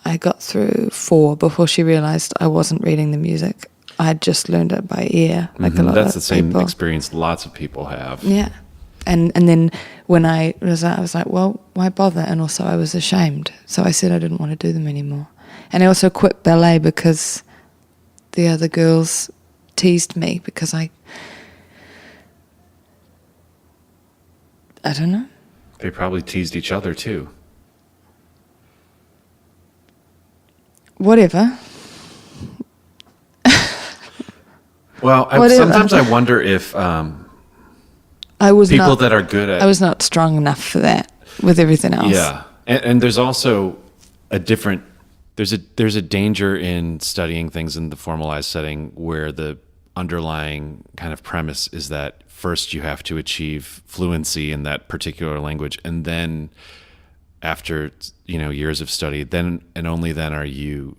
I got through 4 before she realized I wasn't reading the music. I had just learned it by ear, like a lot of people. That's the same experience lots of people have. Yeah. And then when I was like, well, why bother? And also I was ashamed. So I said I didn't want to do them anymore. And I also quit ballet because the other girls teased me because I don't know. They probably teased each other too. Whatever. Well, sometimes I wonder if I was people that are good at... I was not strong enough for that with everything else. Yeah. And there's also a different... There's a danger in studying things in the formalized setting where the underlying kind of premise is that first you have to achieve fluency in that particular language, and then after years of study, then and only then are you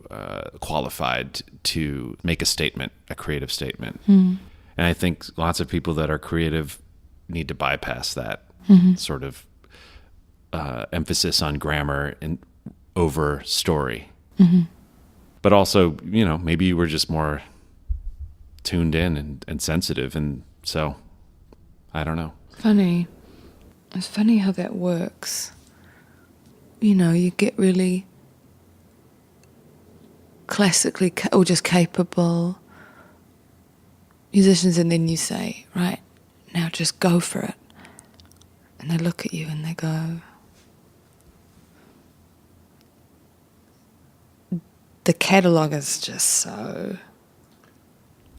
qualified to make a statement, a creative statement. And I think lots of people that are creative need to bypass that sort of emphasis on grammar and over story. But also, maybe you were just more tuned in and sensitive, and so I don't know. Funny. It's funny how that works. You get really classically or just capable musicians, and then you say, right, now just go for it. And they look at you and they go, the catalogue is just so...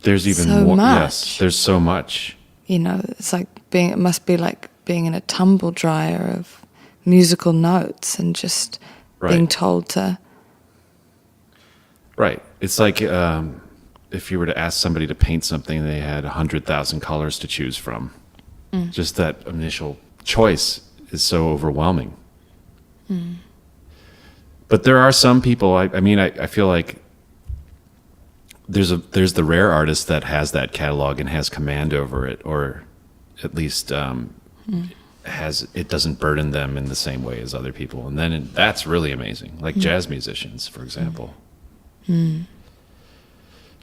There's even so more. Much. Yes, there's so much. It's like it must be like being in a tumble dryer of musical notes and just being told to... Right. It's like if you were to ask somebody to paint something, they had 100,000 colors to choose from. Just that initial choice is so overwhelming. But there are some people, I feel like there's the rare artist that has that catalog and has command over it, or at least it doesn't burden them in the same way as other people. And then that's really amazing, like jazz musicians, for example.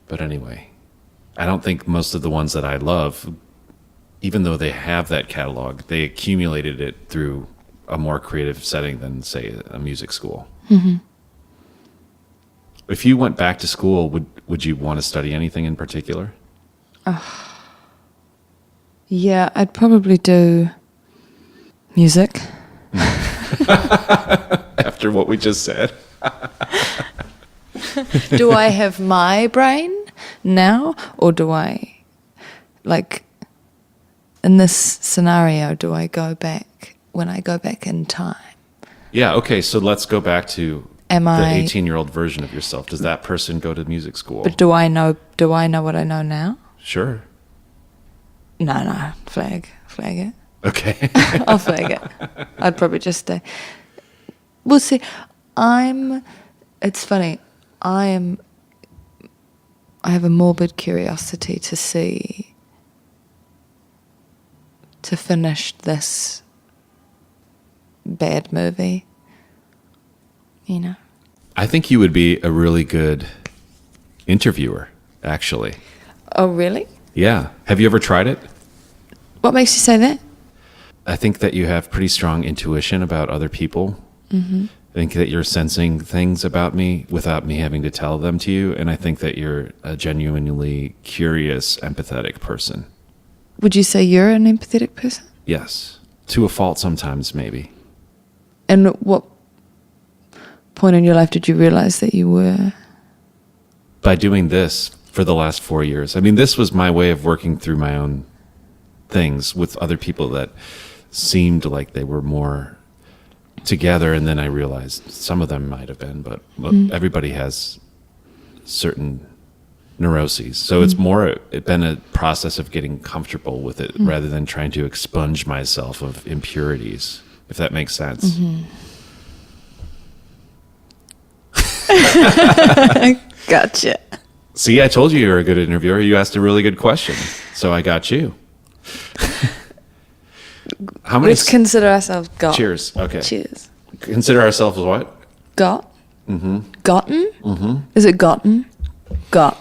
But anyway, I don't think most of the ones that I love, even though they have that catalog, they accumulated it through a more creative setting than, say, a music school. If you went back to school, would you want to study anything in particular? Yeah, I'd probably do music. After what we just said. Do I have my brain now, or do I, in this scenario, do I go back when I go back in time? Yeah, okay, so let's go back to the 18-year-old version of yourself. Does that person go to music school? But do I know what I know now? Sure. No, flag it. Okay. I'll flag it. I'd probably just stay. Well, see, it's funny. I'm I have a morbid curiosity to finish this bad movie, you know. I think you would be a really good interviewer, actually. Oh, really? Yeah. Have you ever tried it? What makes you say that? I think that you have pretty strong intuition about other people. Mm-hmm. I think that you're sensing things about me without me having to tell them to you. And I think that you're a genuinely curious, empathetic person. Would you say you're an empathetic person? Yes. To a fault sometimes, maybe. And what point in your life did you realize that you were? By doing this for the last 4 years. I mean, this was my way of working through my own things with other people that seemed like they were more together, and then I realized some of them might have been, but everybody has certain neuroses. So it's been a process of getting comfortable with it rather than trying to expunge myself of impurities, if that makes sense. Gotcha. See, I told you were a good interviewer. You asked a really good question, so I got you. How many? Let's consider ourselves got. Cheers. Okay. Cheers. Consider ourselves what? Got. Mm-hmm. Gotten? Mm-hmm. Is it gotten? Got.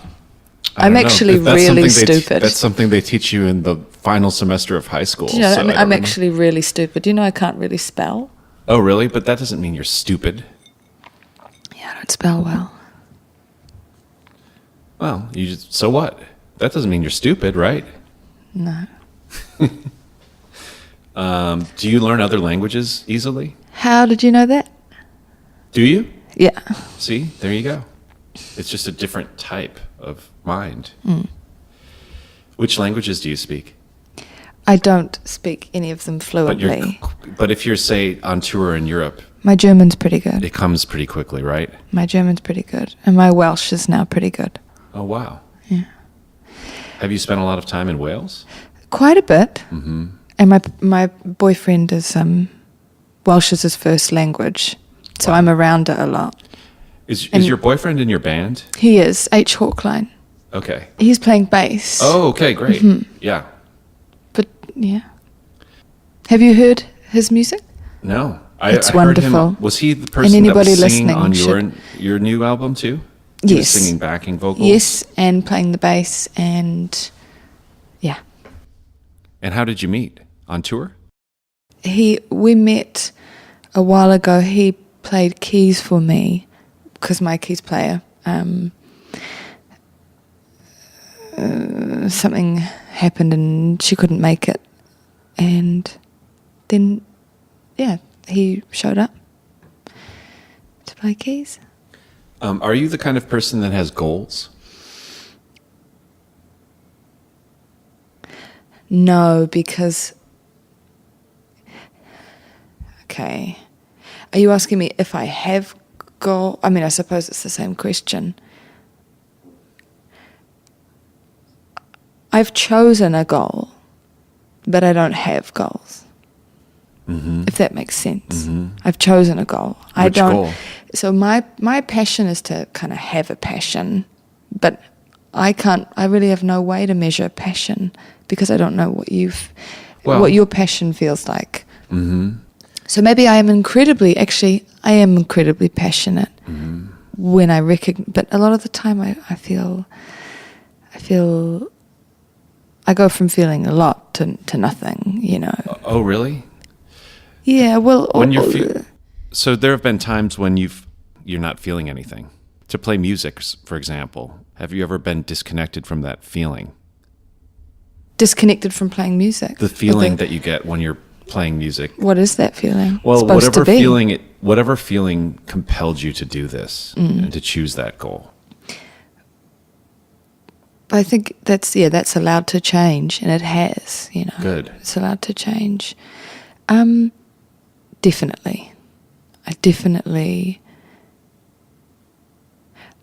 I'm actually That's really stupid. That's something they teach you in the final semester of high school. Do you know, so I'm actually really stupid. Do you know I can't really spell? Oh, really? But that doesn't mean you're stupid. Yeah, I don't spell well. Well, so what? That doesn't mean you're stupid, right? No. Do you learn other languages easily? How did you know that? Do you? Yeah. See, there you go. It's just a different type of mind. Which languages do you speak? I don't speak any of them fluently. But if you're, say, on tour in Europe... My German's pretty good. It comes pretty quickly, right? My German's pretty good. And my Welsh is now pretty good. Oh, wow. Yeah. Have you spent a lot of time in Wales? Quite a bit. Mm-hmm. And my boyfriend is... Welsh is his first language. So I'm around it a lot. Is your boyfriend in your band? He is. H. Hawkline. Okay. He's playing bass. Oh, okay, great. Mm-hmm. Yeah. But, yeah. Have you heard his music? No. It's wonderful. Heard him, was he the person that was singing on your new album too? He was singing backing vocals? Yes, and playing the bass, and yeah. And how did you meet? On tour? We met a while ago. He played keys for me because my keys player, something happened and she couldn't make it. And then, yeah, he showed up to play keys. Are you the kind of person that has goals? No, because... Okay. Are you asking me if I have goals? I mean, I suppose it's the same question. I've chosen a goal, but I don't have goals. Mm-hmm. If that makes sense. Mm-hmm. I've chosen a goal. Which goal? So my passion is to kind of have a passion, but I really have no way to measure passion because I don't know what your passion feels like. Mm-hmm. So maybe I am incredibly passionate when I recognize, but a lot of the time I feel I go from feeling a lot to nothing, you know. Oh, really? Yeah, well... So there have been times when you're not feeling anything. To play music, for example, have you ever been disconnected from that feeling? Disconnected from playing music? The feeling that you get when you're playing music. What is that feeling? Well, whatever feeling compelled you to do this and to choose that goal. I think that's allowed to change, and it has, you know. Good. It's allowed to change. Definitely.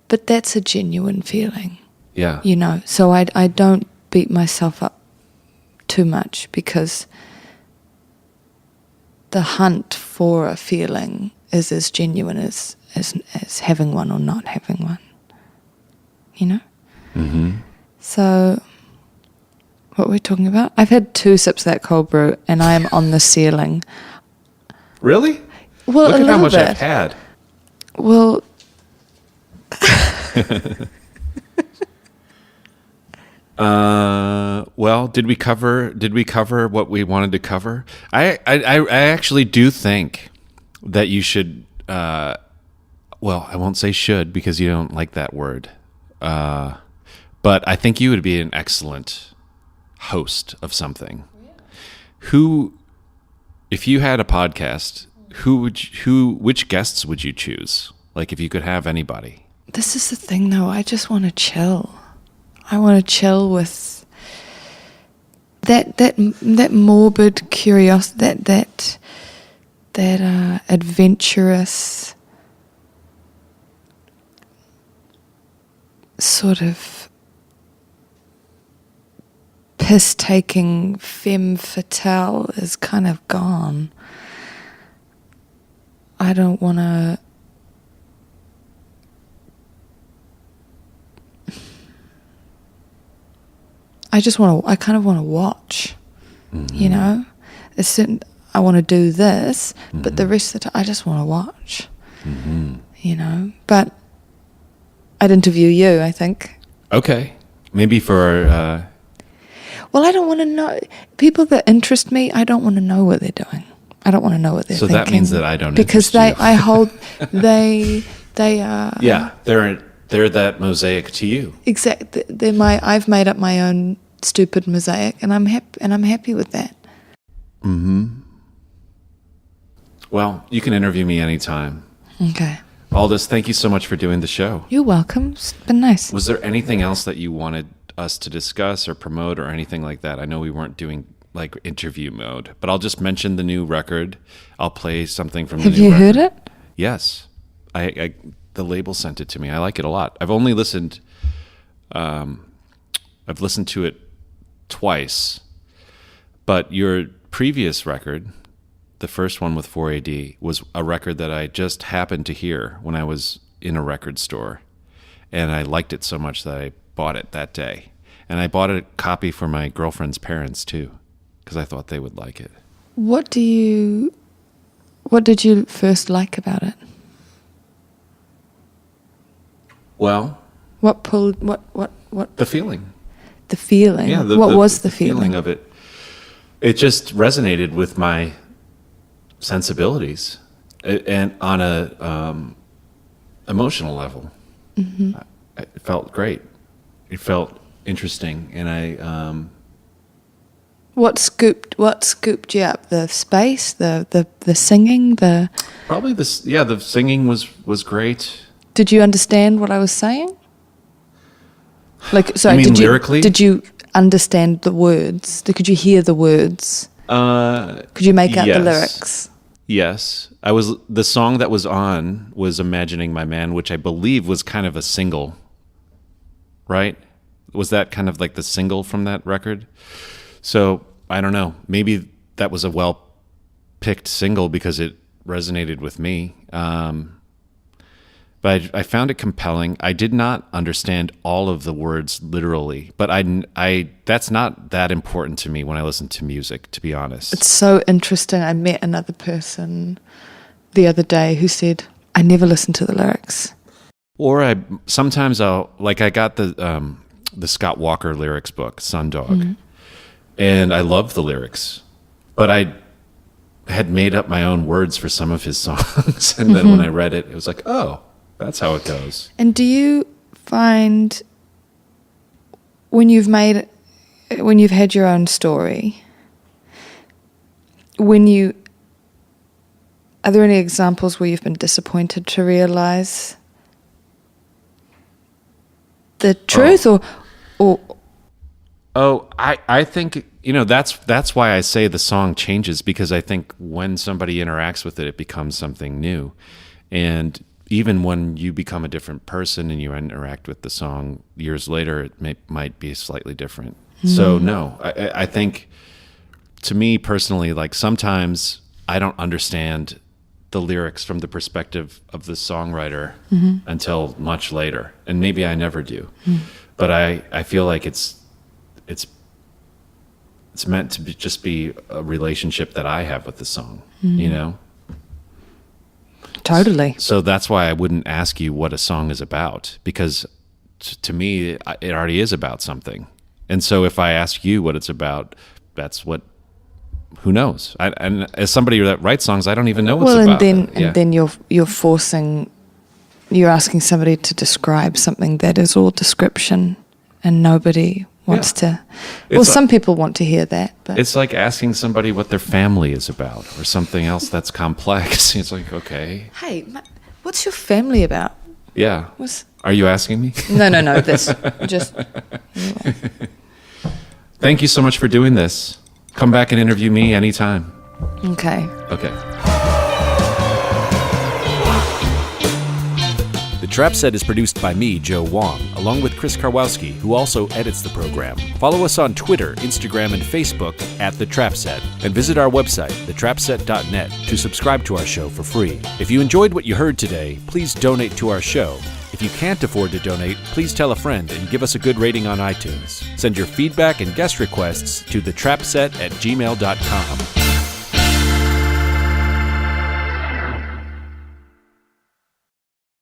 But that's a genuine feeling. Yeah. You know, so I don't beat myself up too much because the hunt for a feeling is as genuine as having one or not having one. You know? Mm-hmm. So, what we're we talking about? I've had 2 sips of that cold brew, and I am on the ceiling. Really? Well, look at how much bit. I've had. Well, well, did we cover what we wanted to cover? I actually do think that you should. Well, I won't say should because you don't like that word. But I think you would be an excellent host of something. Who, if you had a podcast, which guests would you choose? Like if you could have anybody. This is the thing though, I just want to chill. I want to chill with that morbid curiosity, that adventurous sort of piss-taking femme fatale is kind of gone. I don't want to. I kind of want to watch, you know? I want to do this, but the rest of the time, I just want to watch, you know? But I'd interview you, I think. Okay. Maybe for... Well, I don't want to know. People that interest me, I don't want to know what they're doing. I don't want to know what they're thinking. So that means that I don't because interest you. I hold, they are... Yeah, they're that mosaic to you. Exactly. I've made up my own stupid mosaic, and I'm happy with that. Well, you can interview me anytime. Okay. Aldous, thank you so much for doing the show. You're welcome. It's been nice. Was there anything else that you wanted us to discuss or promote or anything like that? I know we weren't doing like interview mode, but I'll just mention the new record. I'll play something from the new record. Have you heard it? Yes. I the label sent it to me. I like it a lot. I've only listened I've listened to it twice. But your previous record, the first one with 4AD, was a record that I just happened to hear when I was in a record store. And I liked it so much that I bought it that day. And I bought a copy for my girlfriend's parents too, because I thought they would like it. What did you first like about it? Well, what pulled what the feeling. The feeling. Yeah, what was the feeling of it? It just resonated with my sensibilities, and on a emotional level. It felt great. It felt interesting, and I. What scooped you up? The space, the singing, the. Probably this. Yeah, the singing was great. Did you understand what I was saying? Like, sorry, you mean lyrically? Did you understand the words? Could you hear the words? Could you make out the lyrics? Yes. The song that was on was Imagining My Man, which I believe was kind of a single, right? Was that kind of like the single from that record? So, I don't know. Maybe that was a well-picked single because it resonated with me. But I found it compelling. I did not understand all of the words literally, but I that's not that important to me when I listen to music, to be honest. It's so interesting. I met another person the other day who said, I never listen to the lyrics. Or I got the Scott Walker lyrics book, Sundog, and I love the lyrics, but I had made up my own words for some of his songs, and then when I read it, it was like, oh, that's how it goes. And do you find when you've had your own story, are there any examples where you've been disappointed to realize the truth or I think, that's why I say the song changes, because I think when somebody interacts with it, it becomes something new. And even when you become a different person and you interact with the song years later, it might be slightly different. So no, I think, to me personally, like sometimes I don't understand the lyrics from the perspective of the songwriter until much later, and maybe I never do. But I feel like it's meant to just be a relationship that I have with the song, you know? Totally. So that's why I wouldn't ask you what a song is about, because to me, it already is about something. And so if I ask you what it's about, that's what, who knows? And as somebody that writes songs, I don't even know what's about. And then you're asking somebody to describe something that is all description, and nobody wants to. Well, some people want to hear that, but it's like asking somebody what their family is about, or something else that's complex. It's like, okay, hey, what's your family about? Yeah. Are you asking me? No. This just. Anyway. Thank you so much for doing this. Come back and interview me anytime. Okay. The Trap Set is produced by me, Joe Wong, along with Chris Karwowski, who also edits the program. Follow us on Twitter, Instagram, and Facebook at The Trap Set, and visit our website, thetrapset.net, to subscribe to our show for free. If you enjoyed what you heard today, please donate to our show. If you can't afford to donate, please tell a friend and give us a good rating on iTunes. Send your feedback and guest requests to thetrapset@gmail.com.